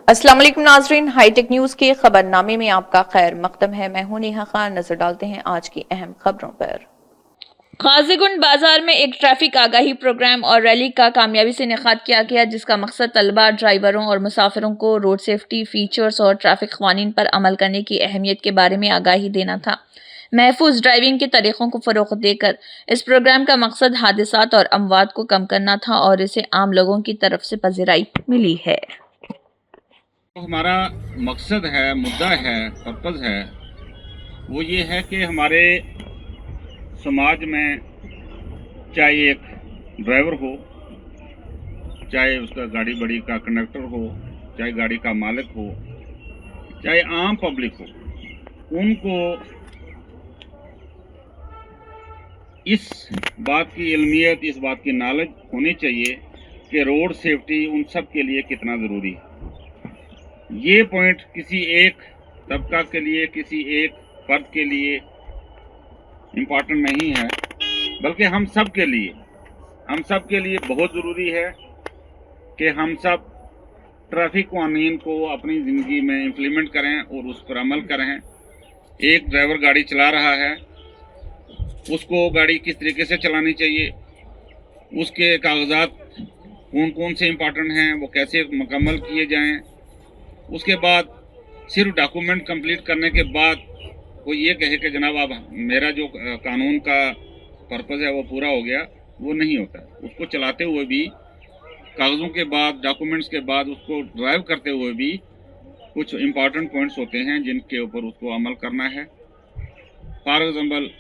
अस्सलाम वालेकुम नाजरीन, हाईटेक न्यूज के खबरनामे में आपका खैर मकदम है। मैं हूं नेहा खान। नजर डालते हैं आज की अहम खबरों पर। काजीगुंड बाजार में एक ट्रैफिक आगाही प्रोग्राम और रैली का कामयाबी से इनेकाद किया गया, जिसका मकसद तलबा, ड्राइवरों और मुसाफिरों को रोड सेफ्टी फीचर्स और ट्रैफिक क़वानीन पर अमल करने की अहमियत के बारे में आगाही देना था। महफूज ड्राइविंग के तरीक़ों को फ़रोग़ देकर इस प्रोग्राम का मकसद हादसात और अमवात को कम करना था और इसे आम लोगों की तरफ से पज़ीराई मिली है। हमारा मकसद है, मुद्दा है, पर्पज़ है, वो ये है कि हमारे समाज में चाहे एक ड्राइवर हो, चाहे उसका गाड़ी बड़ी का कंडक्टर हो, चाहे गाड़ी का मालिक हो, चाहे आम पब्लिक हो, उनको इस बात की इल्मियत, इस बात की नॉलेज होनी चाहिए कि रोड सेफ्टी उन सब के लिए कितना ज़रूरी है। ये पॉइंट किसी एक तबका के लिए, किसी एक फर्द के लिए इम्पॉर्टेंट नहीं है, बल्कि हम सब के लिए बहुत ज़रूरी है कि हम सब ट्रैफिक कानून को अपनी ज़िंदगी में इम्प्लीमेंट करें और उस पर अमल करें। एक ड्राइवर गाड़ी चला रहा है, उसको गाड़ी किस तरीके से चलानी चाहिए, उसके कागजात कौन कौन से इम्पॉर्टेंट हैं, वो कैसे मुकम्मल किए जाएं। उसके बाद सिर्फ डॉक्यूमेंट कंप्लीट करने के बाद वो ये कहे कि जनाब अब मेरा जो कानून का पर्पज़ है वो पूरा हो गया, वो नहीं होता। उसको चलाते हुए भी कागज़ों के बाद, डॉक्यूमेंट्स के बाद, उसको ड्राइव करते हुए भी कुछ इम्पॉर्टेंट पॉइंट्स होते हैं जिनके ऊपर उसको अमल करना है। फॉर एग्जाम्पल,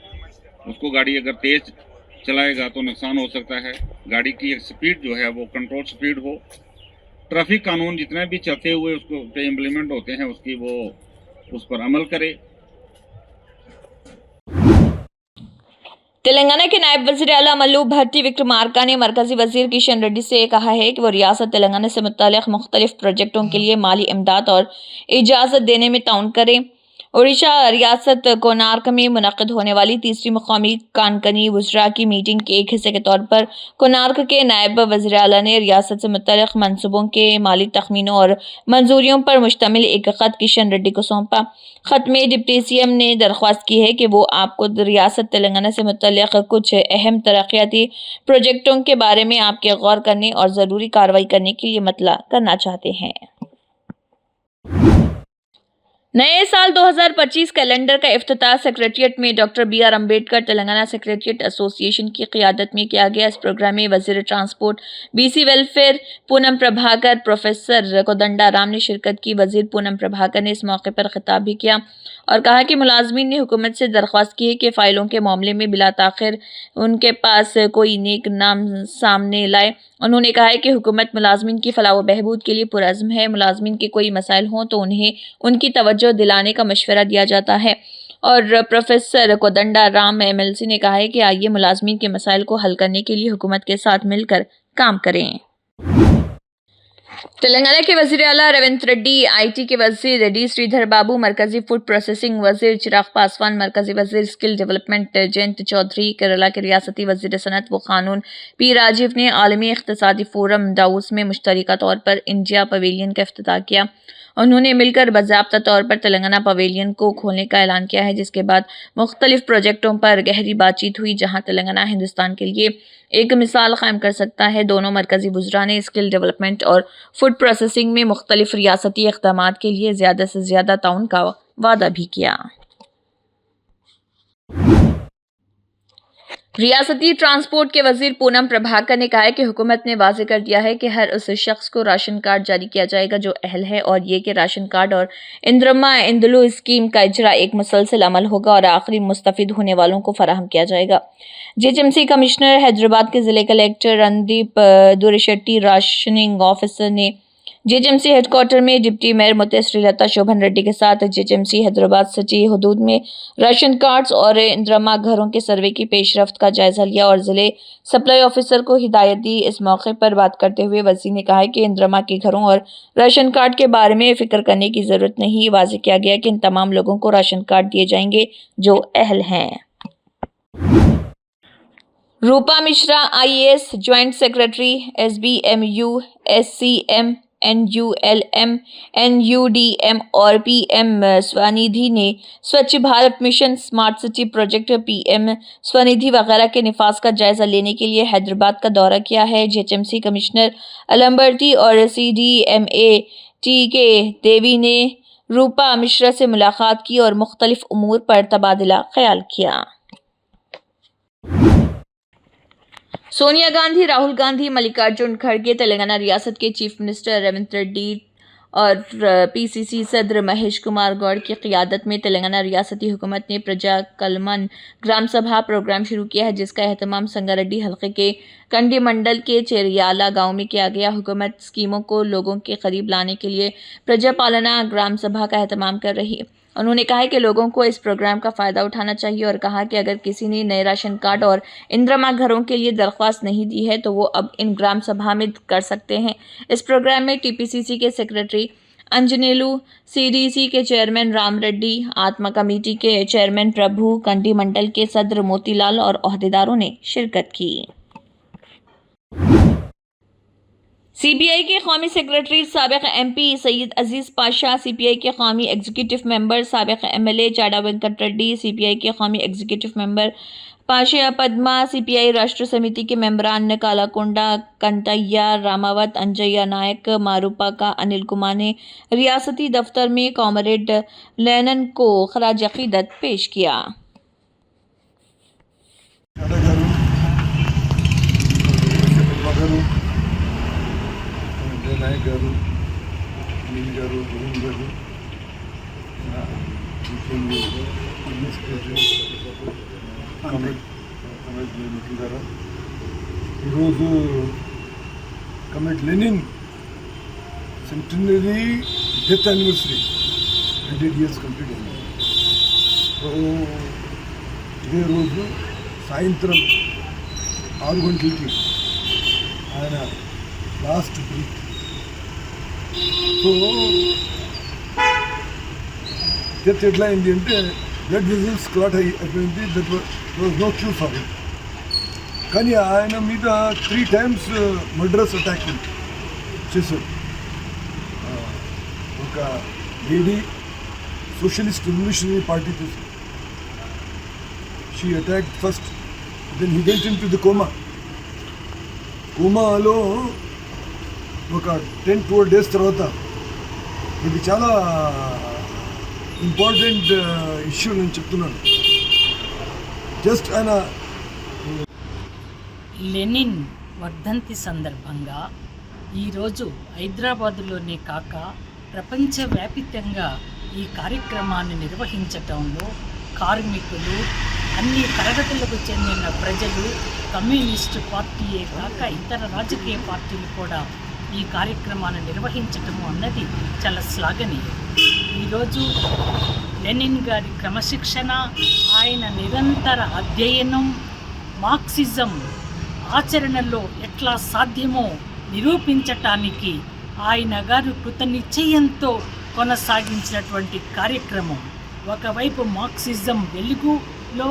उसको गाड़ी अगर तेज़ चलाएगा तो नुकसान हो सकता है। गाड़ी की एक स्पीड जो है वो कंट्रोल स्पीड हो। ट्रैफिक कानून जितने भी चलते हुए उसको पे इम्प्लीमेंट होते हैं, उसकी वो उस पर अमल करे। तेलंगाना के नायब वज़ीर आला मल्लू भट्टी विक्रमार्का ने मरकजी वज़ीर किशन रेड्डी से कहा है कि वो रियासत तेलंगाना से मुत्तल्लिक़ मुख्तलिफ प्रोजेक्टों के लिए माली इमदाद और इजाज़त देने में ताउन करें। ओडिशा रियासत कोणार्क में मुनक़िद होने वाली तीसरी मुक़ामी कानकनी वुज़रा की मीटिंग के एक हिस्से के तौर पर कोणार्क के नायब वज़ीर आला ने रियासत से मुत्तल्लिक़ मंसूबों के माली तख़मीनों और मंजूरियों पर मुश्तमिल एक ख़त किशन रेड्डी को सौंपा। ख़त में डिप्टी सीएम ने दरख्वास्त की है कि वो आपको रियासत तेलंगाना से मुत्तल्लिक़ कुछ अहम तरक्याती प्रोजेक्टों के बारे में आपके गौर करने और ज़रूरी कार्रवाई करने के लिए मतला करना चाहते हैं। नए साल 2025 कैलेंडर का इफ्तिताह सेक्रेटेरिएट में doctor B R. Ambedkar Telangana secretariat association की क़ियादत में किया गया। इस प्रोग्राम में वज़ीर transport, BC welfare Poonam Prabhakar, professor Kodanda Ram ने शिरकत की। वज़ीर पूनम प्रभाकर ने इस मौके पर खिताब भी किया और कहा कि मुलाजमीन ने हुकूमत से दरख्वास्त की है कि फ़ाइलों के मामले में बिला ताख़िर उनके पास कोई नेक नाम सामने लाए। उन्होंने कहा है कि हुकूमत मुलाजमीन की फलाह व बहबूद के लिए पुरअज़्म है। मुलाजमीन के कोई मसाइल हों तो उन्हें उनकी तवज्जो दिलाने का मशवरा दिया जाता है। और प्रोफेसर कोदंडा राम एमएलसी ने कहा है कि आइए मुलाजमीन के मसाइल को हल करने के लिए हुकूमत के साथ मिलकर काम करें। तेलंगाना के वज़ीर आला रेवंत रेड्डी, आईटी के वज़ीर डी श्रीधर बाबू, मरकजी फूड प्रोसेसिंग वज़ीर चिराग पासवान, मरकजी वज़ीर स्किल डेवलपमेंट जयंत चौधरी, केरला के रियासती वज़ीर सनत व क़ानून पी राजीव ने आलमी इक़्तिसादी फ़ोरम दावोस में मुश्तरका तौर पर इंडिया पवेलियन का इफ्तिताह किया। उन्होंने मिलकर बाज़ाब्ता तौर पर तेलंगाना पवेलियन को खोलने का ऐलान किया है, जिसके बाद मुख्तलिफ प्रोजेक्टों पर गहरी बातचीत हुई, जहां तेलंगाना हिंदुस्तान के लिए एक मिसाल कायम कर सकता है। दोनों मरकजी वज़रा ने स्किल डेवलपमेंट और फूड प्रोसेसिंग में मुख्तलिफ रियासती इक़दामात के लिए ज़्यादा से ज़्यादा ताउन का वादा भी किया। रियासती ट्रांसपोर्ट के वज़ीर पूनम प्रभाकर ने कहा है कि हुकूमत ने वाज़ेह कर दिया है कि हर उस शख्स को राशन कार्ड जारी किया जाएगा जो अहल है, और ये कि राशन कार्ड और इंद्रमा इंदलू स्कीम का इजरा एक मुसलसल अमल होगा और आखिरी मुस्तफ़िद होने वालों को फराहम किया जाएगा। जीएचएमसी कमिश्नर हैदराबाद के ज़िले collector Randeep Durishetty, rationing officer ने जीएचएमसी हेडक्वार्टर में डिप्टी मेयर मुते श्रीलता शोभन रेड्डी के साथ जीएचएमसी हैदराबाद सिटी हदूद में राशन कार्ड्स और इंद्रमा घरों के सर्वे की पेशरफ्त का जायजा लिया और जिले सप्लाई ऑफिसर को हिदायत दी। इस मौके पर बात करते हुए वज़ीर ने कहा कि इंद्रमा के घरों और राशन कार्ड के बारे में फिक्र करने की ज़रूरत नहीं। वाज़ेह किया गया कि इन तमाम लोगों को राशन कार्ड दिए जाएंगे जो अहल हैं। Rupa Mishra, IAS, joint secretary, SBMU, SCM NULM, NUDM और PM स्वनिधि ने Swachh Bharat mission, smart city project, PM Svanidhi वगैरह के निफाज का जायजा लेने के लिए हैदराबाद का दौरा किया है। GHMC कमिश्नर अलम्बर्ती और CDMA के देवी ने रूपा मिश्रा से मुलाकात की और मुख्तलिफ उमूर पर तबादला ख्याल किया। सोनिया गांधी, राहुल गांधी, मल्लिकार्जुन खड़गे, तेलंगाना रियासत के चीफ मिनिस्टर रेवंत रेड्डी और PCC सदर महेश कुमार गौड़ की क़ियादत में तेलंगाना रियासती हुकूमत ने प्रजा कलमन ग्राम सभा प्रोग्राम शुरू किया है, जिसका एहतमाम संगारेड्डी हल्के के कंडी मंडल के चेरियाला गांव में किया गया। हुकूमत स्कीमों को लोगों के करीब लाने के लिए प्रजा पालना ग्राम सभा का एहतमाम कर रही है। उन्होंने कहा कि लोगों को इस प्रोग्राम का फ़ायदा उठाना चाहिए और कहा कि अगर किसी ने नए राशन कार्ड और इंदिरा घरों के लिए दरख्वास्त नहीं दी है तो वो अब इन ग्राम सभा में कर सकते हैं। इस प्रोग्राम में TPCC के सेक्रेटरी अंजनेलू, CDC के चेयरमैन राम रेड्डी, आत्मा कमेटी के चेयरमैन प्रभु, कंडी मंडल के सदर मोतीलाल और ओहदेदारों ने शिरकत की। CPI के कौमी सेक्रेटरी साबिक MP सैयद अजीज़ पाशा, CPI के कौमी एग्जीक्यूटिव मेंबर साबिक MLA चाडा वेंकट रेड्डी, CPI के कौमी executive member Pasha Padma, CPI राष्ट्र समिति के मेंबरान कालाकोंडा, कंटैया रामावत, अंजయ్య नायक, मारूपाका अनिल कुमार ने रियासती दफ्तर में कॉमरेड लेनिन को खराज अकीदत पेश किया। నాయక్ గారు, అనిల్ గారు, వరుణ్ గారు, నిఖిల్ గారు, ఈరోజు comrade Lenin centenary death anniversary 100 years complete అయింది. సో ఇదే రోజు సాయంత్రం 6 గంటలకి ఆయన లాస్ట్ బ్రీత్. సో డెత్ ఎట్లా అయింది అంటే బ్లడ్ వెజల్స్ క్లాట్ అయిపోయింది. That was no cure for him. కానీ ఆయన మీద 3 times మర్డరస్ అటాక్ చేశారు. ఒక లేడీ సోషలిస్ట్ రెవల్యూషనరీ పార్టీ చేశారు. She attacked first, then he went into the కోమాలో ఒక 10-12 days తర్వాత. ఇది చాలా ఇంపార్టెంట్ ఇష్యూ నేను చెప్తున్నాను. జస్ట్ ఆయన లెనిన్ వర్ధంతి సందర్భంగా ఈరోజు హైదరాబాదులోనే కాక ప్రపంచవ్యాపితంగా ఈ కార్యక్రమాన్ని నిర్వహించటంలో కార్మికులు, అన్ని తరగతులకు చెందిన ప్రజలు, కమ్యూనిస్టు పార్టీయే కాక ఇతర రాజకీయ పార్టీలు కూడా ఈ కార్యక్రమాన్ని నిర్వహించటము అన్నది చాలా శ్లాఘనీయం. ఈరోజు లెనిన్ గారి క్రమశిక్షణ, ఆయన నిరంతర అధ్యయనం, మార్క్సిజం ఆచరణలో ఎట్లా సాధ్యమో నిరూపించటానికి ఆయన గారు కృతనిశ్చయంతో కొనసాగించినటువంటి కార్యక్రమం. ఒకవైపు మార్క్సిజం వెలుగులో,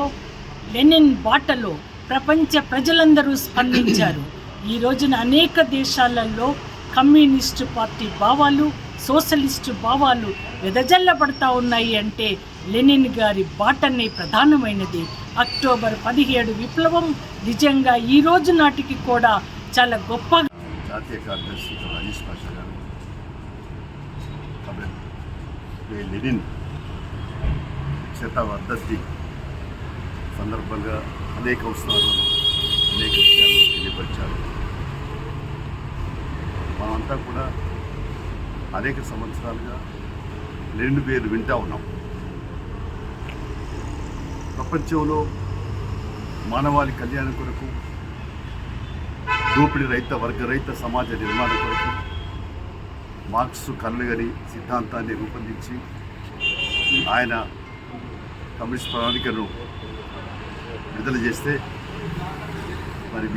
లెనిన్ బాటలో ప్రపంచ ప్రజలందరూ స్పందించారు. ఈ రోజున అనేక దేశాలలో కమ్యూనిస్టు పార్టీ భావాలు, సోషలిస్టు భావాలు వెదజల్లబడతా ఉన్నాయి అంటే లెనిన్ గారి బాటనే ప్రధానమైనది. అక్టోబర్ 17 విప్లవం నిజంగా ఈ రోజు నాటికి కూడా చాలా గొప్ప. జాతీయ కార్యదర్శి అజీజ్ పాషా గారు లెనిన్ శతాబ్ది సందర్భంగా అనేక ఉత్సవాలను, అనేక విషయాలను తెలియపరిచారు. మనమంతా కూడా అనేక సంవత్సరాలుగా లెనిన్ పేరు వింటూ ఉన్నాం. ప్రపంచంలో మానవాళి కళ్యాణం కొరకు, దోపిడీ రహిత వర్గరహిత సమాజ నిర్మాణం కొరకు మార్క్స్ కలలుగని సిద్ధాంతాన్ని రూపొందించి ఆయన కమ్యూనిస్ట్ ప్రణాళికను విడుదల చేస్తే మరి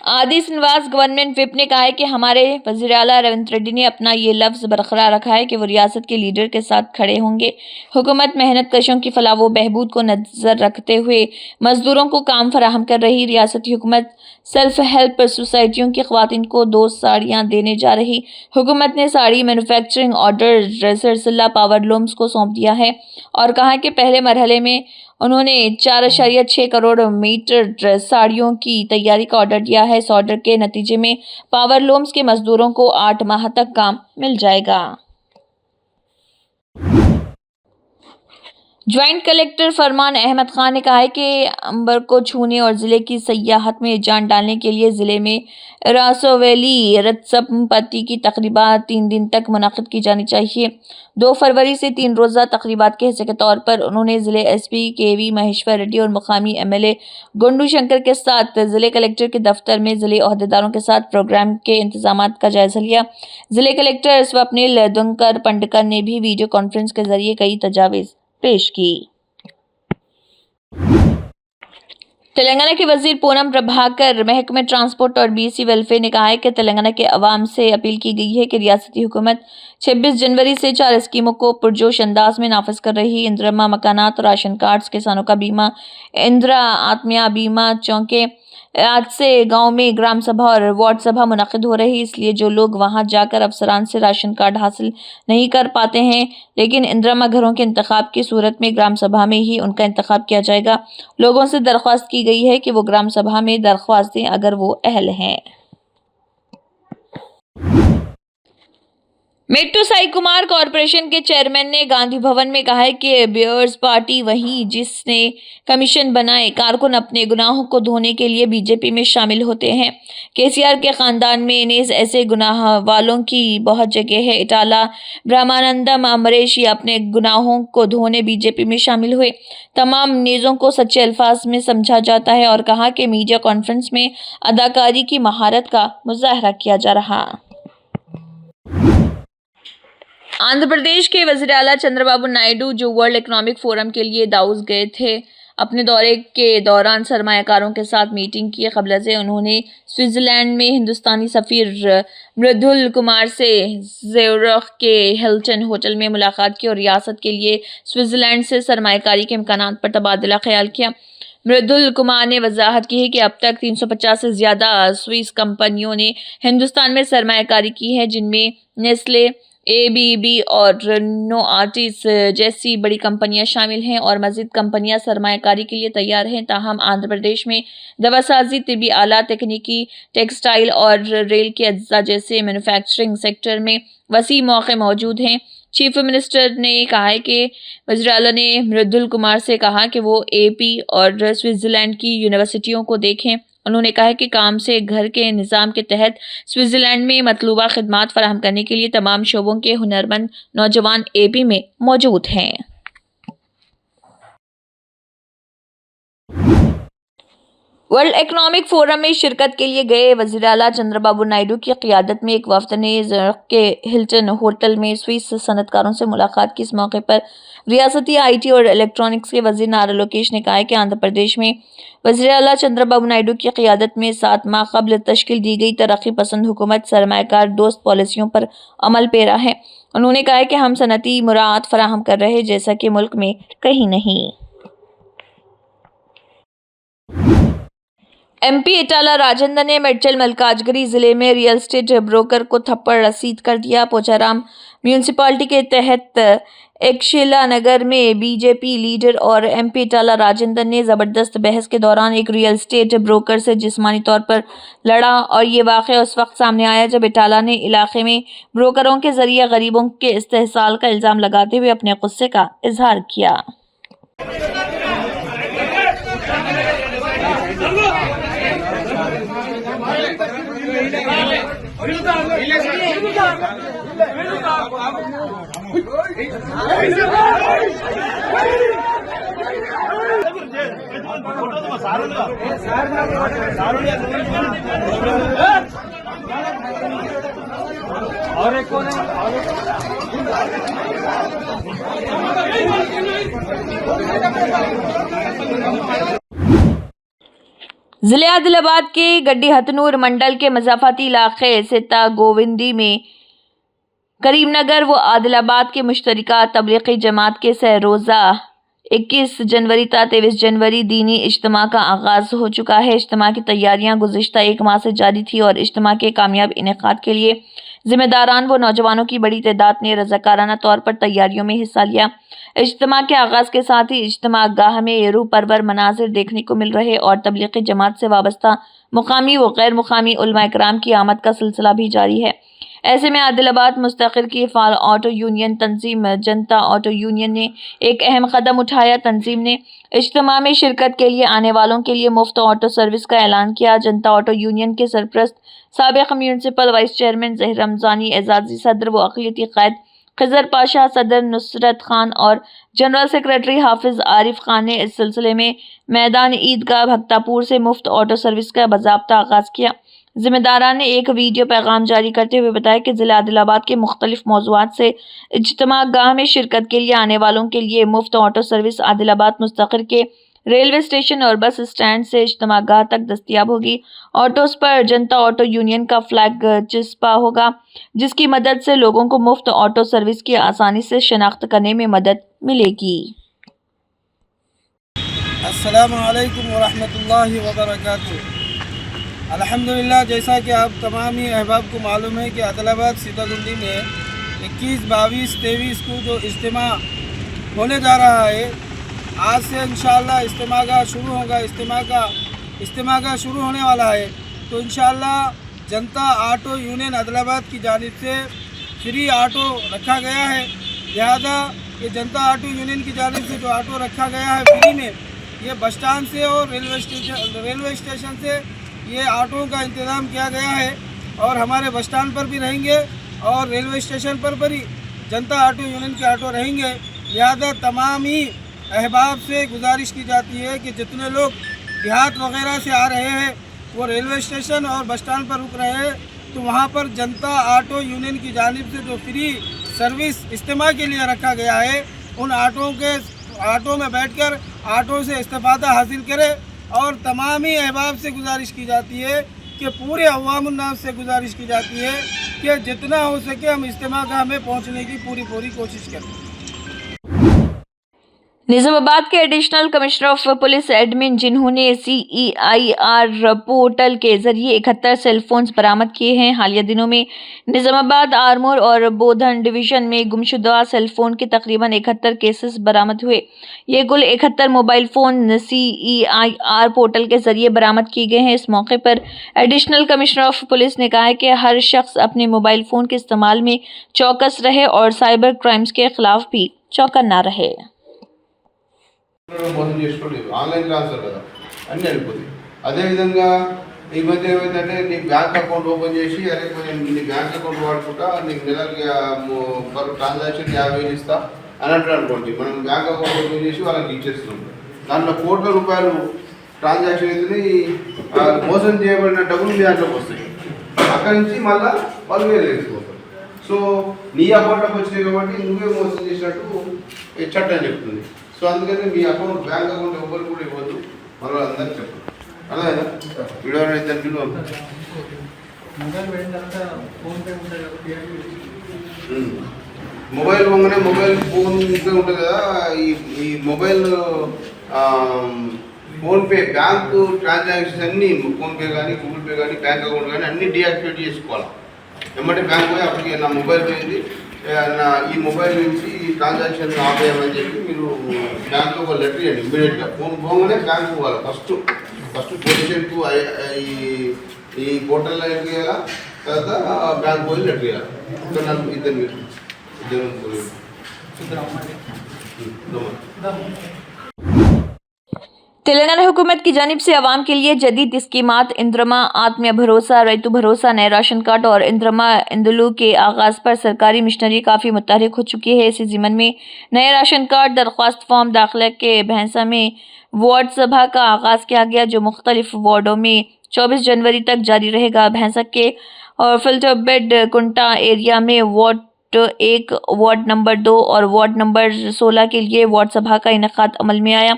आदि श्रीनिवास गवर्नमेंट विप ने कहा है कि हमारे वज़ीर आला रेवंत रेड्डी ने अपना ये लफ्ज़ बरकरार रखा है कि वो रियासत के लीडर के साथ खड़े होंगे। हुकूमत मेहनत कशों की फलाह व बहबूद को नज़र रखते हुए मजदूरों को काम फराहम कर रही। रियासती हुकूमत सेल्फ हेल्प सोसाइटियों की ख्वातीन को 2 साड़ियाँ देने जा रही। हुकूमत ने साड़ी मैन्युफैक्चरिंग ऑर्डर सिलसिला पावर लूम्स को सौंप दिया है और कहा कि पहले मरहले में उन्होंने 4.6 करोड़ मीटर साड़ियों की तैयारी का ऑर्डर दिया है। इस ऑर्डर के नतीजे में पावर लूम्स के मजदूरों को 8 माह तक काम मिल जाएगा। ज्वाइंट कलेक्टर फरमान अहमद खान ने कहा है कि अंबर को छूने और ज़िले की सयाहत में जान डालने के लिए ज़िले में रासोवेली रत्सपति की तकरीबात 3 दिन तक मुनक़िद की जानी चाहिए। 2 फरवरी से 3 रोज़ा तकरीबात के हिस्से के तौर पर उन्होंने ज़िले एसपी केवी महेश्वर रेड्डी और मुकामी एमएलए गुंडू शंकर के साथ ज़िले कलेक्टर के दफ्तर में ज़िले अहदेदारों के साथ प्रोग्राम के इंतजामात का जायज़ा लिया। ज़िले कलेक्टर स्वप्निल दुंकर पंडकर ने भी वीडियो कॉन्फ्रेंस के जरिए कई तजावीज़ पेश की। तेलंगाना के वजीर पूनम प्रभाकर महकमे ट्रांसपोर्ट और बीसी वेलफेयर ने कहा है कि तेलंगाना के अवाम से अपील की गई है कि रियासती हुकूमत 26 जनवरी से 4 स्कीमों को पुरजोश अंदाज में नाफिज कर रही। इंदिरा मकानात, राशन कार्ड्स, किसानों का बीमा, इंदिरा आत्मीय बीमा चौके। आज से गांव में ग्राम सभा और वार्ड सभा मुनक़िद हो रही, इसलिए जो लोग वहां जाकर अफसरान से राशन कार्ड हासिल नहीं कर पाते हैं लेकिन इंदिरा घरों के इंतखाब की सूरत में ग्राम सभा में ही उनका इंतखाब किया जाएगा। लोगों से दरख्वास्त की गई है कि वो ग्राम सभा में दरख्वास्त दें अगर वो अहल हैं। मेट्रो साई कुमार कॉरपोरेशन के चेयरमैन ने गांधी भवन में कहा है कि बियर्स पार्टी वही जिसने कमीशन बनाए कारकुन अपने गुनाहों को धोने के लिए बीजेपी में शामिल होते हैं। केसीआर के खानदान में नेज ऐसे गुनाह वालों की बहुत जगह है। इटाला ब्रह्मानंदम अमरीश अपने गुनाहों को धोने बीजेपी में शामिल हुए। तमाम नेजों को सच्चे अल्फाज में समझा जाता है और कहा कि मीडिया कॉन्फ्रेंस में अदाकारी की महारत का मुजाहरा किया जा रहा। आंध्र प्रदेश के वज़ीर आला चंद्रबाबू नायडू जो वर्ल्ड इकोनॉमिक फोरम के लिए दाऊस गए थे, अपने दौरे के दौरान सरमायाकारों के साथ मीटिंग की। क़बल से उन्होंने स्विट्ज़रलैंड में हिंदुस्तानी सफ़ीर मृदुल कुमार से ज़्यूरिख के हिल्टन होटल में मुलाकात की और रियासत के लिए स्विट्ज़रलैंड से सरमायाकारी के इम्कानात पर तबादला ख्याल किया। मृदुल कुमार ने वजाहत की है कि अब तक 350 से ज़्यादा स्विस कंपनियों ने हिंदुस्तान में सरमायाकारी की है, जिनमें नेस्ले, एबीबी और नोआर्टिस जैसी बड़ी कंपनियां शामिल हैं और मज़ीद कंपनियां सरमायाकारी के लिए तैयार हैं। ताहम आंध्र प्रदेश में दवासाजी, तिबी आला, तकनीकी, टेक्सटाइल और रेल के अज्जा जैसे मैन्युफैक्चरिंग सेक्टर में वसी मौके मौजूद हैं। चीफ मिनिस्टर ने कहा है कि वज़ीर आला ने मृदुल कुमार से कहा कि वो एपी और स्विट्ज़रलैंड की यूनिवर्सिटियों को देखें। उन्होंने कहा कि काम से घर के निज़ाम के तहत स्विट्ज़रलैंड में मतलूबा खिदमात फराहम करने के लिए तमाम शोबों के हुनरमंद नौजवान एपी में मौजूद हैं। वर्ल्ड इकोनॉमिक फोरम में शिरकत के लिए गए वज़ीर आला चंद्रबाबू नायडू की क़ियादत में एक वफ़द ने ज़्यूरिख के हिल्टन होटल में स्विस सनतकारों से मुलाकात की। इस मौके पर रियासती आईटी और इलेक्ट्रॉनिक्स के वज़ीर नारा लोकेश ने कहा है कि आंध्र प्रदेश में वज़ीर आला चंद्रबाबू नायडू की क़ियादत में 7 माह कबल तश्कील दी गई तरक्की पसंद हुकूमत सरमायाकार दोस्त पॉलिसियों पर अमल पेरा है। उन्होंने कहा है कि हम सनती मुराद फराहम कर रहे जैसा कि मुल्क में कहीं नहीं। एमपी इटाला राजेंद्र ने मेडचल मलकाजगिरी जिले में रियल एस्टेट ब्रोकर को थप्पड़ रसीद कर दिया। पोचाराम म्यूनसिपालिटी के तहत एकशिला नगर में बीजेपी लीडर और एमपी इटाला राजेंद्र ने ज़बरदस्त बहस के दौरान एक रियल एस्टेट ब्रोकर से जिस्मानी तौर पर लड़ा और ये वाक़या उस वक्त सामने आया जब इटाला ने इलाके में ब्रोकरों के ज़रिए गरीबों के इस्तेहसाल का इल्ज़ाम लगाते हुए अपने गुस्से का इजहार किया। ضلع عادل آباد کے گڈی ہتنور منڈل کے مضافاتی علاقے ستا گووندی میں کریم نگر و عادل آباد کے مشترکہ تبلیغی جماعت کے سہ روزہ 21 جنوری تا 23 جنوری دینی اجتماع کا آغاز ہو چکا ہے۔ اجتماع کی تیاریاں گزشتہ ایک ماہ سے جاری تھی اور اجتماع کے کامیاب انعقاد کے لیے ذمہ داران و نوجوانوں کی بڑی تعداد نے رضاکارانہ طور پر تیاریوں میں حصہ لیا۔ اجتماع کے آغاز کے ساتھ ہی اجتماع گاہ میں روح پرور مناظر دیکھنے کو مل رہے اور تبلیغی جماعت سے وابستہ مقامی و غیر مقامی علماء کرام کی آمد کا سلسلہ بھی جاری ہے۔ ایسے میں عادل آباد مستقر کی فعال آٹو یونین تنظیم جنتا آٹو یونین نے ایک اہم قدم اٹھایا۔ تنظیم نے اجتماع میں شرکت کے لیے آنے والوں کے لیے مفت آٹو سروس کا اعلان کیا۔ جنتا آٹو یونین کے سرپرست سابق میونسپل وائس چیئرمین ظہیر رمضانی، اعزازی صدر و اقلیتی قائد خضر پاشا، صدر نصرت خان اور جنرل سیکرٹری حافظ عارف خان نے اس سلسلے میں میدان عیدگاہ بھکتاپور سے مفت آٹو سروس کا باضابطہ آغاز کیا۔ ذمہ داران نے ایک ویڈیو پیغام جاری کرتے ہوئے بتایا کہ ضلع عادل آباد کے مختلف موضوعات سے اجتماع گاہ میں شرکت کے لیے آنے والوں کے لیے مفت آٹو سروس عادل آباد مستقر کے ریلوے اسٹیشن اور بس اسٹینڈ سے اجتماع گاہ تک دستیاب ہوگی۔ آٹوز پر جنتا آٹو یونین کا فلیگ چسپاں ہوگا، جس کی مدد سے لوگوں کو مفت آٹو سروس کی آسانی سے شناخت کرنے میں مدد ملے گی۔ السلام علیکم ورحمۃ اللہ وبرکاتہ۔ الحمدللہ، جیسا کہ آپ تمام ہی احباب کو معلوم ہے کہ عادل آباد سیتا گنڈی میں 21، 22، 23 کو جو اجتماع ہونے جا رہا ہے، آج سے انشاءاللہ اجتماع کا شروع ہوگا۔ اجتماع کا شروع ہونے والا ہے، تو انشاءاللہ جنتا آٹو یونین عادل آباد کی جانب سے فری آٹو رکھا گیا ہے۔ لہذا یہ جنتا آٹو یونین کی جانب سے جو آٹو رکھا گیا ہے فری میں، یہ بس اسٹینڈ سے اور ریلوے اسٹیشن سے یہ آٹو کا انتظام کیا گیا ہے، اور ہمارے بس اسٹینڈ پر بھی رہیں گے اور ریلوے اسٹیشن پر بھی جنتا آٹو یونین کے آٹو رہیں گے۔ لہذا تمام ہی احباب سے گزارش کی جاتی ہے کہ جتنے لوگ دیہات وغیرہ سے آ رہے ہیں وہ ریلوے اسٹیشن اور بس اسٹینڈ پر رک رہے ہیں، تو وہاں پر جنتا آٹو یونین کی جانب سے جو فری سروس اجتماع کے لیے رکھا گیا ہے، ان آٹو میں بیٹھ کر آٹو سے استفادہ حاصل کرے۔ اور تمام ہی احباب سے گزارش کی جاتی ہے کہ پورے عوام الناس سے گزارش کی جاتی ہے کہ جتنا ہو سکے ہم اجتماع گاہ میں پہنچنے کی پوری کوشش کریں۔ نظام آباد کے additional commissioner of police admin, جنہوں نے CEIR پورٹل کے ذریعے 71 سیل فونز برآمد کیے ہیں۔ حالیہ دنوں میں نظام آباد، آرمور اور بودھن ڈویژن میں گمشدہ سیل فون کے تقریباً 71 کیسز برآمد ہوئے۔ یہ کل 71 موبائل فون CEIR پورٹل کے ذریعے برآمد کیے گئے ہیں۔ اس موقع پر ایڈیشنل کمشنر آف پولیس نے کہا ہے کہ ہر شخص اپنے موبائل فون کے استعمال میں چوکس رہے اور سائبر کرائمز کے خلاف بھی چوکنا رہے۔ మోసం చేసుకోలేదు, ఆన్లైన్ ట్రాన్స్ఫర్ కదా, అన్నీ వెళ్ళిపోతాయి. అదేవిధంగా ఈ మధ్య ఏమైందంటే నీ బ్యాంక్ అకౌంట్ ఓపెన్ చేసి అరే కొంచెం నీ బ్యాంక్ అకౌంట్ వాడుకుంటా నీకు నెలకి పర్ ట్రాన్సాక్షన్ 50,000 ఇస్తా అని అంటారు అనుకోండి. మనం బ్యాంక్ అకౌంట్ ఓపెన్ చేసి వాళ్ళకి ఇచ్చేస్తున్నాం. దాంట్లో కోట్ల రూపాయలు ట్రాన్సాక్షన్ అయితే మోసం చేయబడిన డబ్బులు మీ దాంట్లోకి వస్తాయి. అక్కడి నుంచి మళ్ళీ వాళ్ళు వేరే వేసుకోతారు. సో నీ అకౌంట్లోకి వచ్చినాయి కాబట్టి నువ్వే మోసం చేసినట్టు చట్టం చెప్తుంది. సో అందుకని మీ అకౌంట్ బ్యాంక్ అకౌంట్ ఎవరు కూడా ఇవ్వద్దు, మరో అందరికి చెప్పండి. అలాగేనా? వీడియో ఇద్దరికి మొబైల్ పోగానే మొబైల్ ఫోన్ ఇంకా ఉంటుంది కదా, ఈ మొబైల్ ఫోన్పే బ్యాంకు ట్రాన్సాక్షన్స్ అన్నీ ఫోన్పే కానీ గూగుల్ పే కానీ బ్యాంక్ అకౌంట్ కానీ అన్నీ డీయాక్టివేట్ చేసుకోవాలి. ఏమంటే బ్యాంక్ పోయి అప్పటికి నా మొబైల్ పోయింది, ఈ మొబైల్ నుంచి ట్రాన్సాక్షన్ ఆపేయమని చెప్పి మీరు బ్యాంక్లో ఒక లెటర్ ఇవ్వండి. ఇమ్మీడియట్గా ఫోన్ పోగానే బ్యాంక్ పోవాలి. ఫస్ట్ పొజిషన్కు ఈ పోర్టల్లో ఎంట్రీ చేయాలా, తర్వాత బ్యాంక్ పోయి లెటర్ ఇవ్వాలి. ఇంకా నాకు ఇద్దరు تلنگانہ حکومت کی جانب سے عوام کے لیے جدید اسکیمات اندرما آتمیہ بھروسہ، ریتو بھروسہ، نئے راشن کارڈ اور اندرما اندلو کے آغاز پر سرکاری مشنری کافی متحرک ہو چکی ہے۔ اسی ضمن میں نئے راشن کارڈ درخواست فارم داخلہ کے بھینسا میں وارڈ سبھا کا آغاز کیا گیا، جو مختلف وارڈوں میں 24 جنوری تک جاری رہے گا۔ بھینسا کے اور فلٹر بیڈ کنٹا ایریا میں وارڈ 1 वार्ड नंबर 2 और वार्ड नंबर 16 के लिए वार्ड सभा का इनेकाद अमल में आया,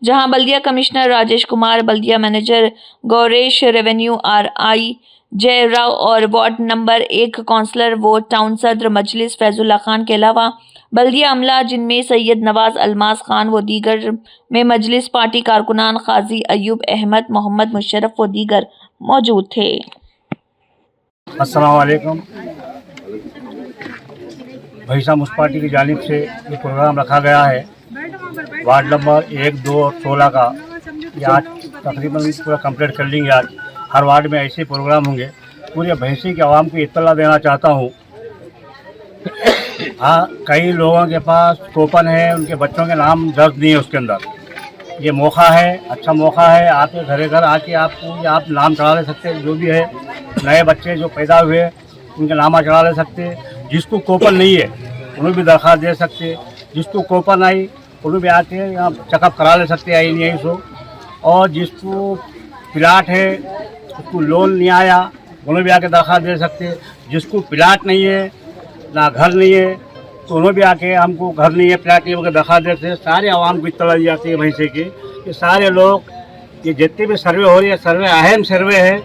जहां बल्दिया कमिश्नर राजेश कुमार, बल्दिया मैनेजर गौरेश, रेवेन्यू RI जय राव और वार्ड नंबर 1 काउंसलर व टाउन सदर मजलिस फैजुल्ला खान के अलावा बल्दिया अमला जिनमें सैयद नवाज अलमास खान व दीगर में मजलिस पार्टी कारकुनान काजी अयूब अहमद, मोहम्मद मुशर्रफ व दीगर मौजूद थे। अस्सलाम वालेकुम। भैसा मुस पार्टी की जानिब से ये प्रोग्राम रखा गया है वार्ड नंबर 1, 2 और 16 का। ये आज तकरीबन पूरा कंप्लीट कर लेंगे। आज हर वार्ड में ऐसे प्रोग्राम होंगे। पूरे भैंसी के आवाम को इत्तला देना चाहता हूँ। हाँ, कई लोगों के पास कूपन है, उनके बच्चों के नाम दर्ज नहीं है उसके अंदर। ये मौका है, अच्छा मौका है, आपके घरे घर आके आप नाम चढ़ा ले सकते हैं। जो भी है नए बच्चे जो पैदा हुए उनके नाम चढ़ा ले सकते हैं। जिसको कूपन नहीं है उन्हें भी दरख्वास्त दे सकते हैं। जिसको कूपन आई उन्हें भी आके यहाँ चेकअप करा ले सकते हैं, आई नहीं आई सो। और जिसको प्लाट है, उसको लोन नहीं आया, उन्हें भी आके दरख्वास्त दे सकते हैं। जिसको प्लाट नहीं है, ना घर नहीं है, तो उन्हें भी आके हमको घर नहीं है, प्लाट नहीं है, दरख्वास्त देते हैं। सारे आवाम को इत्तला दी जाती है भैंसे की कि सारे लोग ये जितने भी सर्वे हो रही है, सर्वे अहम सर्वे है।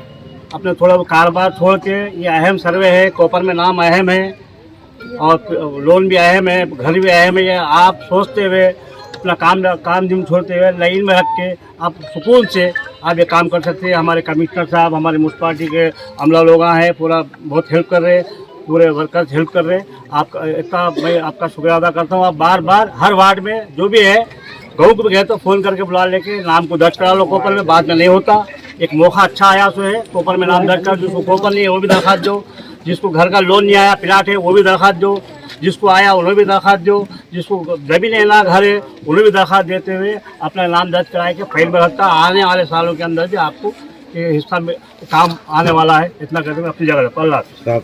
अपने थोड़ा कारोबार छोड़ के ये अहम सर्वे है। कॉपर में नाम अहम है और लोन भी अहम है, घर भी अहम है। ये आप सोचते हुए अपना काम जिम छोड़ते हुए लाइन में रख के आप सुकून से आप ये काम कर सकते हैं। हमारे कमिश्नर साहब, हमारे मुस पार्टी के अमला लोग हैं, पूरा बहुत हेल्प कर रहे हैं, पूरे वर्कर्स हेल्प कर रहे हैं। आपका इतना मैं आपका शुक्रिया अदा करता हूँ। आप बार बार हर वार्ड में जो भी है गाँव को भी गए तो फ़ोन करके बुला लेके नाम को दर्ज करा लो कॉपर में। बाद में नहीं होता। एक मौका अच्छा आया सो है, कॉपर में नाम दर्ज कर। जिसको कॉपर नहीं है वो भी दरख्वास्त दो। जिसको घर का लोन नहीं आया, प्लाट है, वो भी दरख्वास्त दो। जिसको आया उन्हें भी दरख्वास्त दो। जिसको जमीन है ना घर है उन्हें भी दरख्वास्त देते हुए अपना नाम दर्ज कराए के फाइल में रखता। आने वाले सालों के अंदर भी आपको ये हिस्सा में काम आने वाला है। इतना करके मैं अपनी जगह पर अल्लाह।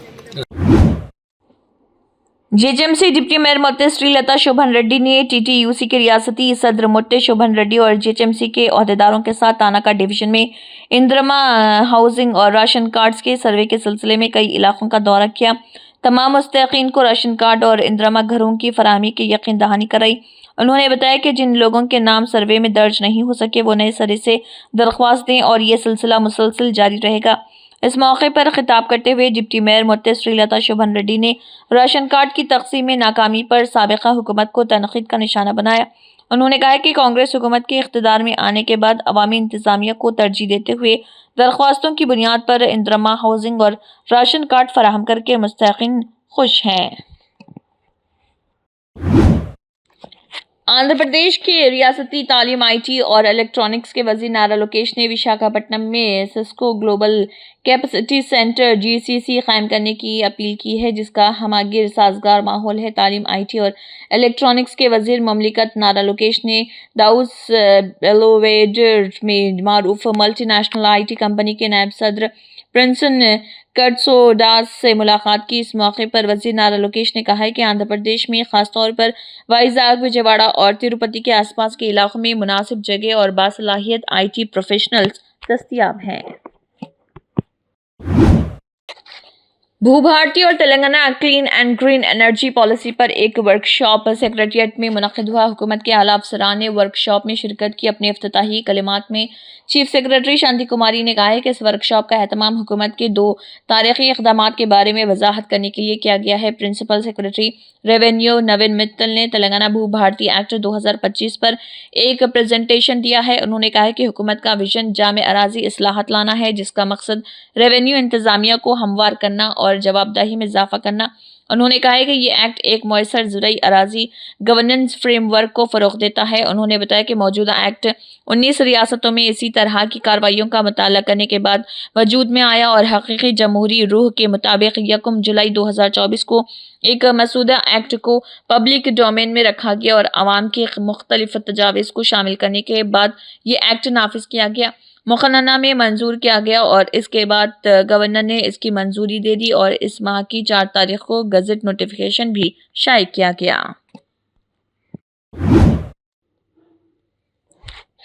जेएचएमसी डिप्टी मेयर मोत्ते श्रीलता शोभन रेड्डी ने टीटीयूसी के रियासती सदर मोत्ते शोभन रेड्डी और जेएचएमसी के अहदेदारों के साथ तानाका डिवीजन में इंदिरमा हाउसिंग और राशन कार्ड्स के सर्वे के सिलसिले में कई इलाकों का दौरा किया। तमाम मुस्तहिकीन को राशन कार्ड और इंदिरमा घरों की फराहमी की यकीन दहानी कराई। उन्होंने बताया कि जिन लोगों के नाम सर्वे में दर्ज नहीं हो सके वो नए सिरे से दरख्वास्त दें और ये सिलसिला मुसलसल जारी रहेगा। इस मौके पर खिताब करते हुए डिप्टी मेयर मोत्ते श्रीलता शोभन रेड्डी ने राशन कार्ड की तकसीम में नाकामी पर साबिका हुकूमत को तनकीद का निशाना बनाया। उन्होंने कहा कि कांग्रेस हुकूमत के इख्तिदार में आने के बाद अवामी इंतजामिया को तरजीह देते हुए दरख्वास्तों की बुनियाद पर इंदिरमा हाउसिंग और राशन कार्ड फराहम करके मुस्तहिकीन खुश हैं। आंध्र प्रदेश के रियासती तालीम IT और इलेक्ट्रॉनिक्स के वजीर नारा लोकेश ने विशाखापट्टनम में Cisco global capacity centre GCC कायम करने की अपील की है, जिसका हमागिर साजगार माहौल है। तालीम IT और इलेक्ट्रॉनिक्स के वजीर ममलिकत नारा लोकेश ने दाउस बेलोवेडर में मारूफ मल्टीनेशनल IT कंपनी के नायब सदर प्रिंसन कर्टसोडास से मुलाकात की। इस मौके पर वजीर नारा लोकेश ने कहा है कि आंध्र प्रदेश में खासतौर पर वाइजाग, विजयवाड़ा और तिरुपति के आसपास के इलाकों में मुनासिब जगह और बासलाहियत IT प्रोफेशनल्स दस्तयाब हैं। भूभारती और Telangana clean and green energy policy पर एक वर्कशॉप सेक्रेटेरिएट में मुनक़िद हुआ। हुकूमत के आला अफसरान ने वर्कशॉप में शिरकत की। अपने इफ्तिताही कलिमात में चीफ सेक्रेटरी शांति कुमारी ने कहा है कि इस वर्कशॉप का एहतमाम हुकूमत के 2 तारीखी इक़दामात के बारे में वजाहत करने के लिए किया गया है। प्रिंसिपल सेक्रेटरी रेवेन्यू नवीन मित्तल ने तेलंगाना भूभारती एक्ट 2025 पर एक प्रेजेंटेशन दिया है। उन्होंने कहा है कि हुकूमत का विजन जामे अराजी इस्लाहत लाना है, जिसका मकसद रेवेन्यू इंतजामिया को हमवार करना और जवाबदेही में इजाफा करना। उन्होंने कहा है कि ये एक्ट एक मौसर ज़राई अराजी गवर्नेंस फ्रेमवर्क को फ़रोग़ देता है। उन्होंने बताया कि मौजूदा एक्ट 19 रियासतों में इसी तरह की कार्रवाइयों का मुताला करने के बाद वजूद में आया और हकीकी जमहूरी रूह के मुताबिक 1 जुलाई 2024 को एक मसूदा एक्ट को पब्लिक डोमेन में रखा गया और आवाम के मुख्तलिफ तजावीज़ को शामिल करने के बाद ये एक्ट नाफिज किया गया, मुक़न्ना में मंजूर किया गया और इसके बाद गवर्नर ने इसकी मंजूरी दे दी और इस माह की 4 तारीख को गज़ट नोटिफिकेशन भी शाये किया गया।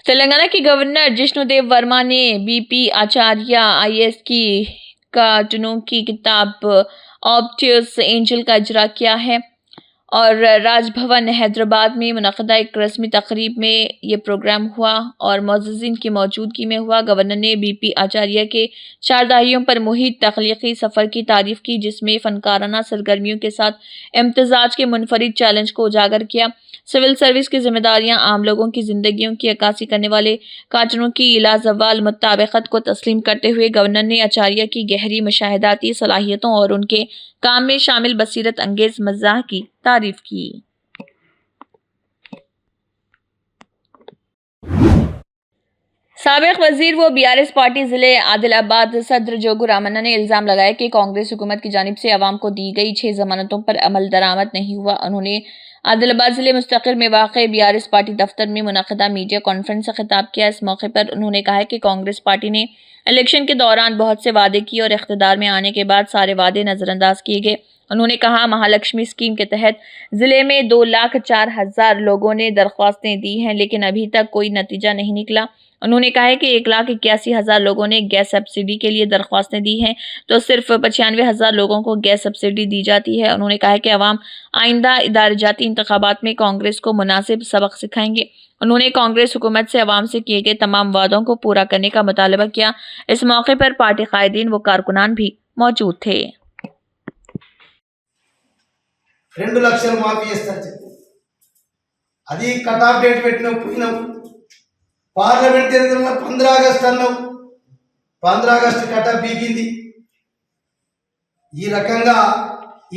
तेलंगाना के गवर्नर जिष्णुदेव वर्मा ने BP आचार्य IAS की का जुनून की किताब ऑब्ट्यूस एंजल का इजरा किया है। और राजभवन हैदराबाद में मुनक़दा एक रस्मी तकरीब में ये प्रोग्राम हुआ और मुअज़्ज़िज़ीन की मौजूदगी में हुआ। गवर्नर ने BP आचार्य के 4 दहाइयों पर मुहित तख्लीक़ी सफ़र की तारीफ़ की, जिसमें फ़नकाराना सरगर्मियों के साथ इम्तिज़ाज के मुनफरिद चैलेंज को उजागर किया। सिविल सर्विस की जिम्मेदारियां आम लोगों की जिंदगियों की अक्कासी करने वाले काजरों की लाजवाल मुताबिकत को तस्लीम करते हुए गवर्नर ने आचार्य की गहरी मुशाहिदाती सलाहियतों और उनके काम में शामिल बसीरत अंगेज मज़ाह की तारीफ की। साबिक वजीर व BRS पार्टी जिले आदिलाबाद सदर जोगू रामन्ना ने इल्ज़ाम लगाया कि कांग्रेस हुकूमत की जानिब से अवाम को दी गई 6 जमानतों पर अमल दरामद नहीं हुआ। उन्होंने आदिलाबाद जिले मुस्तकिल में वाक़े BRS पार्टी दफ्तर में मुनक़दा मीडिया कॉन्फ्रेंस से खिताब किया। इस मौके पर उन्होंने कहा कि कांग्रेस पार्टी ने इलेक्शन के दौरान बहुत से वादे किए और इख्तिदार में आने के बाद सारे वादे नज़रअंदाज किए गए। उन्होंने कहा, महालक्ष्मी स्कीम के तहत ज़िले में 2,04,000 लोगों ने दरख्वास्तें दी हैं, लेकिन अभी तक कोई नतीजा नहीं निकला। उन्होंने कहा है कि 1,81,000 लोगों ने गैस सब्सिडी के लिए दरख्वास्तें दी हैं, तो सिर्फ 95,000 लोगों को गैस सब्सिडी दी जाती है। उन्होंने कहा है कि अवाम आइंदा इदारजाती इंतखाबात में कांग्रेस को मुनासिब सबक सिखाएंगे। उन्होंने कांग्रेस हुकूमत से अवाम से किए गए तमाम वादों को पूरा करने का मुतालबा किया। इस मौके पर पार्टी कायदीन व कारकुनान भी मौजूद थे। 2 లక్షలు మాఫీ చేస్తారు చెప్పు, అది కట్ ఆఫ్ డేట్ పెట్టినావు, పోయినావు. పార్లమెంట్ ఎన్నికల్లో 15 ఆగస్టు అన్నావు, 15 ఆగస్టు కట్ ఆఫ్ బీగింది. ఈ రకంగా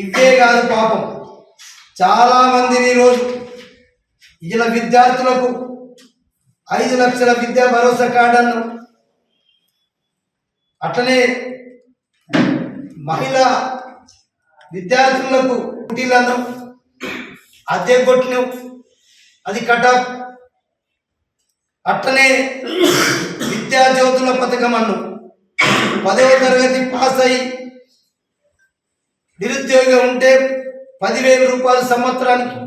ఇవే కాదు పాపం చాలా మందిని ఈరోజు ఇలా విద్యార్థులకు 5 లక్షల విద్యా భరోసా కార్డు అన్నావు, అట్లనే మహిళా విద్యార్థులకు కుటీలను అద్దె కొట్టినావు, అది కటాఫ్. అట్లనే విద్యా జ్యోతుల పథకం అన్ను 10వ తరగతి పాస్ అయ్యి నిరుద్యోగిగా ఉంటే 10,000 రూపాయలు సంవత్సరానికి.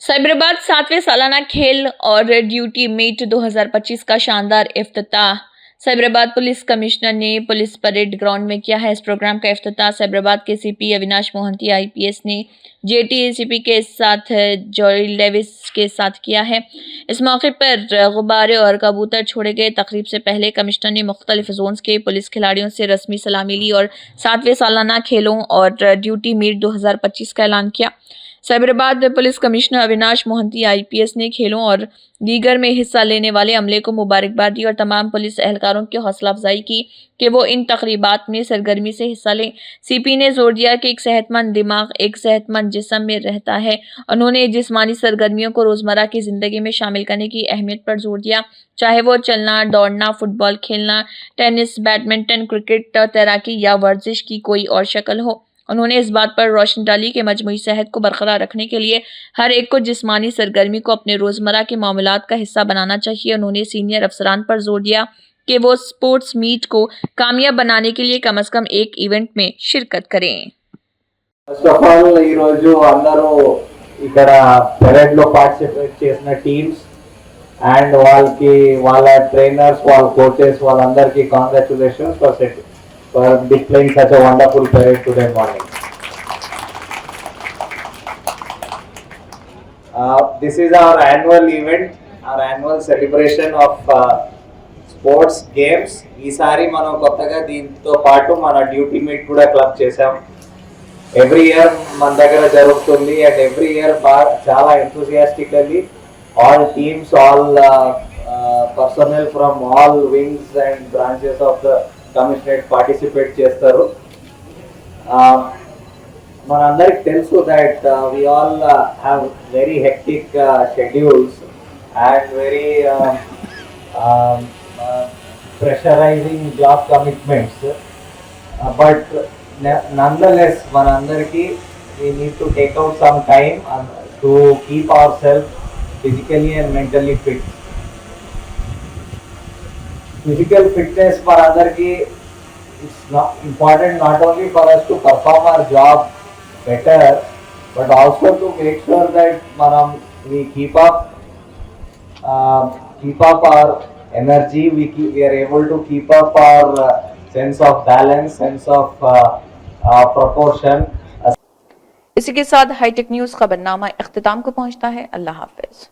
साइबराबाद 7वें सालाना खेल और ड्यूटी मीट 2025 का शानदार इफ्तिताह साइबराबाद पुलिस कमिश्नर ने पुलिस परेड ग्राउंड में किया है। इस प्रोग्राम का इफ्तिताह साइबराबाद के CP अविनाश मोहंती IPS ने JTCP के साथ जॉय लेविस के साथ किया है। इस मौके पर गुब्बारे और कबूतर छोड़े गए। तकरीब से पहले कमिश्नर ने मुख्तलिफ जोन्स के पुलिस खिलाड़ियों से रस्मी सलामी ली और 7वें सालाना खेलों और ड्यूटी मीट 2025 का ऐलान किया। Cyberabad police commissioner Avinash Mohanty IPS ने खेलों और दीगर में हिस्सा लेने वाले अमले को मुबारकबाद दी और तमाम पुलिस एहलकारों की हौसला अफजाई की कि वो इन तकरीबात में सरगर्मी से हिस्सा लें। CP ने जोर दिया कि एक सेहतमंद दिमाग एक सेहतमंद जिस्म में रहता है। उन्होंने जिस्मानी सरगर्मियों को रोज़मर्रा की ज़िंदगी में शामिल करने की अहमियत पर जोर दिया, चाहे वो चलना, दौड़ना, फुटबॉल खेलना, टेनिस, बैडमिंटन, क्रिकेट, तैराकी या वर्जिश की कोई और शक्ल हो। उन्होंने इस बात पर रोशनी डाली कि मजमूई सेहत को बरकरार रखने के लिए हर एक को जिस्मानी सरगर्मी को अपने रोज़मर्रा के मामलात का हिस्सा बनाना चाहिए। उन्होंने सीनियर अफसरान पर जोर दिया कि वो स्पोर्ट्स मीट को कामयाब बनाने के लिए कम से कम एक इवेंट में शिरकत करें। ఫస్ట్ ఆఫ్ ఆల్ ఈరోజు అందరూ ఇక్కడ పెరేడ్లో పార్టిసిపేట్ చేసిన టీమ్స్ అండ్ వాళ్ళ ట్రైనర్స్, వాళ్ళ కోచెస్, వాళ్ళందరికీ congratulations for displaying such a wonderful parade today morning. This is our annual event, our annual celebration of sports games. ఈసారి మనం కొత్తగా దీంతో పాటు మన డ్యూటీ మీట్ కూడా క్లబ్ చేసాం. ఎవ్రీ ఇయర్ మన దగ్గర జరుగుతుంది అండ్ ఎవ్రీ ఇయర్ చాలా enthusiastically all teams, all personnel from all wings and branches of the commissionerate participate చేస్తారు. మనందరికి తెలుసు that we all have very hectic schedules and very pressurising job commitments, but nonetheless మనందరికి we need to take out some time to keep ourselves physically and mentally fit. Physical fitness for andarki is not important, not only for us to perform our job better, but also to make sure that we keep up our energy, we are able to keep up our sense of balance, sense of proportion. इसी के साथ hi tech news खबरनामा इख्तिताम को पहुंचता है। अल्लाह हाफिज।